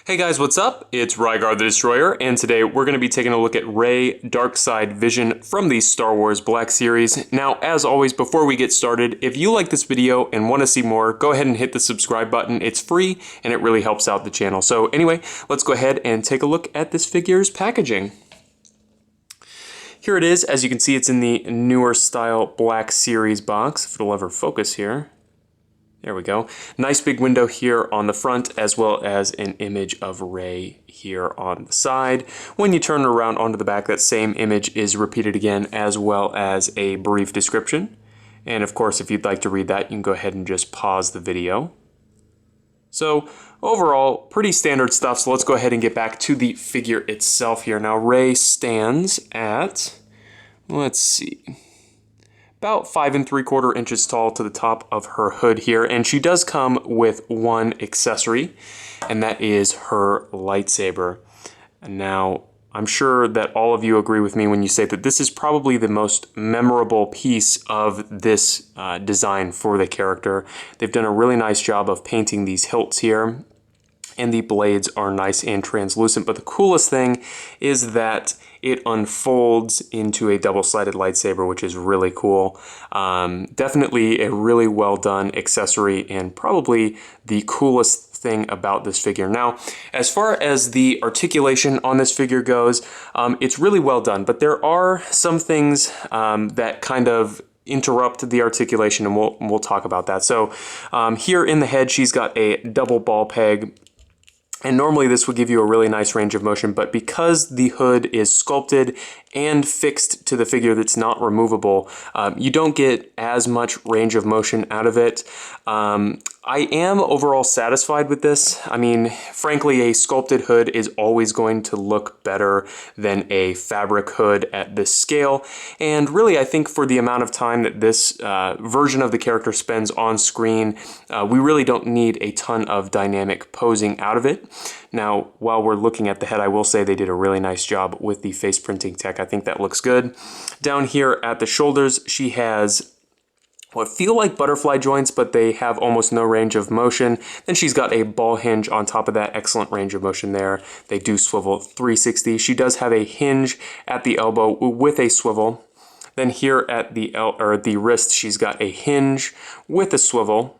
Hey guys, what's up? It's Rygar the Destroyer, and today we're going to be taking a look at Rey Darkside Vision from the Star Wars Black Series. Now, as always, before we get started, if you like this video and want to see more, go ahead and hit the subscribe button. It's free, and it really helps out the channel. So anyway, let's go ahead and take a look at this figure's packaging. Here it is. As you can see, it's in the newer style Black Series box, if it'll ever focus here. There we go. Nice big window here on the front, as well as an image of Rey here on the side. When you turn it around onto the back, that same image is repeated again, as well as a brief description. And of course, if you'd like to read that, you can go ahead and just pause the video. So overall, pretty standard stuff. So let's go ahead and get back to the figure itself here. Now, Rey stands at, let's see, about 5 3/4 inches tall to the top of her hood here, and she does come with one accessory, and that is her lightsaber. And now, I'm sure that all of you agree with me when you say that this is probably the most memorable piece of this design for the character. They've done a really nice job of painting these hilts here, and the blades are nice and translucent, but the coolest thing is that it unfolds into a double-sided lightsaber, which is really cool. Definitely a really well done accessory and probably the coolest thing about this figure. Now, as far as the articulation on this figure goes, it's really well done, but there are some things that kind of interrupt the articulation, and we'll talk about that. So here in the head, she's got a double ball peg. And normally this would give you a really nice range of motion, but because the hood is sculpted and fixed to the figure that's not removable, you don't get as much range of motion out of it. I am overall satisfied with this. I mean, frankly, a sculpted hood is always going to look better than a fabric hood at this scale. And really, I think for the amount of time that this version of the character spends on screen, we really don't need a ton of dynamic posing out of it. Now, while we're looking at the head, I will say they did a really nice job with the face printing tech. I think that looks good. Down here at the shoulders, she has what feel like butterfly joints, but they have almost no range of motion. Then she's got a ball hinge on top of that, excellent range of motion there. They do swivel 360. She does have a hinge at the elbow with a swivel. Then here at the wrist, she's got a hinge with a swivel.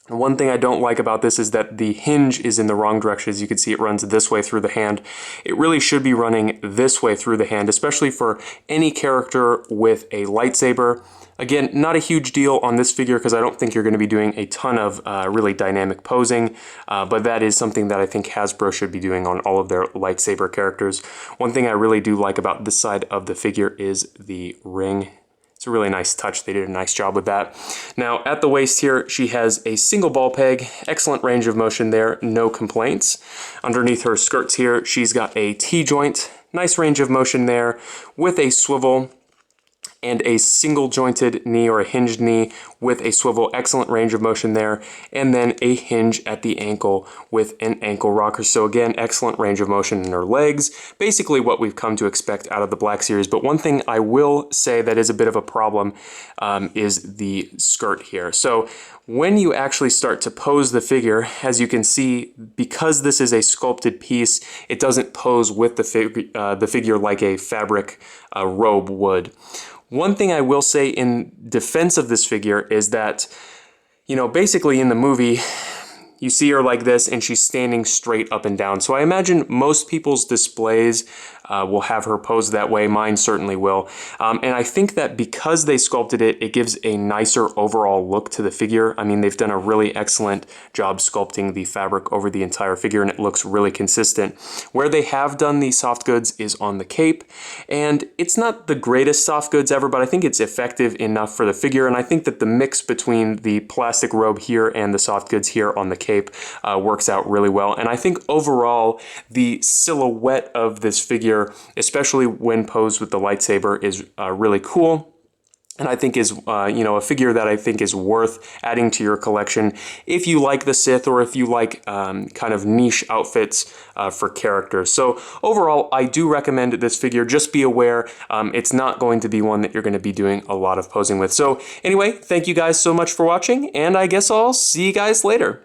And one thing I don't like about this is that the hinge is in the wrong direction. As you can see, it runs this way through the hand. It really should be running this way through the hand, especially for any character with a lightsaber. Again, not a huge deal on this figure because I don't think you're going to be doing a ton of really dynamic posing, but that is something that I think Hasbro should be doing on all of their lightsaber characters. One thing I really do like about this side of the figure is the ring. It's a really nice touch. They did a nice job with that. Now, at the waist here, she has a single ball peg, excellent range of motion there, no complaints. Underneath her skirts here, she's got a T-joint, nice range of motion there, with a swivel and a single jointed knee or a hinged knee with a swivel, excellent range of motion there, and then a hinge at the ankle with an ankle rocker. So again, excellent range of motion in her legs, basically what we've come to expect out of the Black Series. But one thing I will say that is a bit of a problem is the skirt here. So when you actually start to pose the figure, as you can see, because this is a sculpted piece, it doesn't pose with the figure like a fabric robe would. One thing I will say in defense of this figure is that, you know, basically in the movie, you see her like this and she's standing straight up and down. So I imagine most people's displays will have her posed that way. Mine certainly will. And I think that because they sculpted it, it gives a nicer overall look to the figure. I mean, they've done a really excellent job sculpting the fabric over the entire figure, and it looks really consistent. Where they have done the soft goods is on the cape, and it's not the greatest soft goods ever, but I think it's effective enough for the figure, and I think that the mix between the plastic robe here and the soft goods here on the cape works out really well. And I think overall, the silhouette of this figure, especially when posed with the lightsaber, is really cool. And I think is, a figure that I think is worth adding to your collection if you like the Sith or if you like kind of niche outfits for characters. So overall, I do recommend this figure. Just be aware, it's not going to be one that you're going to be doing a lot of posing with. So anyway, thank you guys so much for watching, and I guess I'll see you guys later.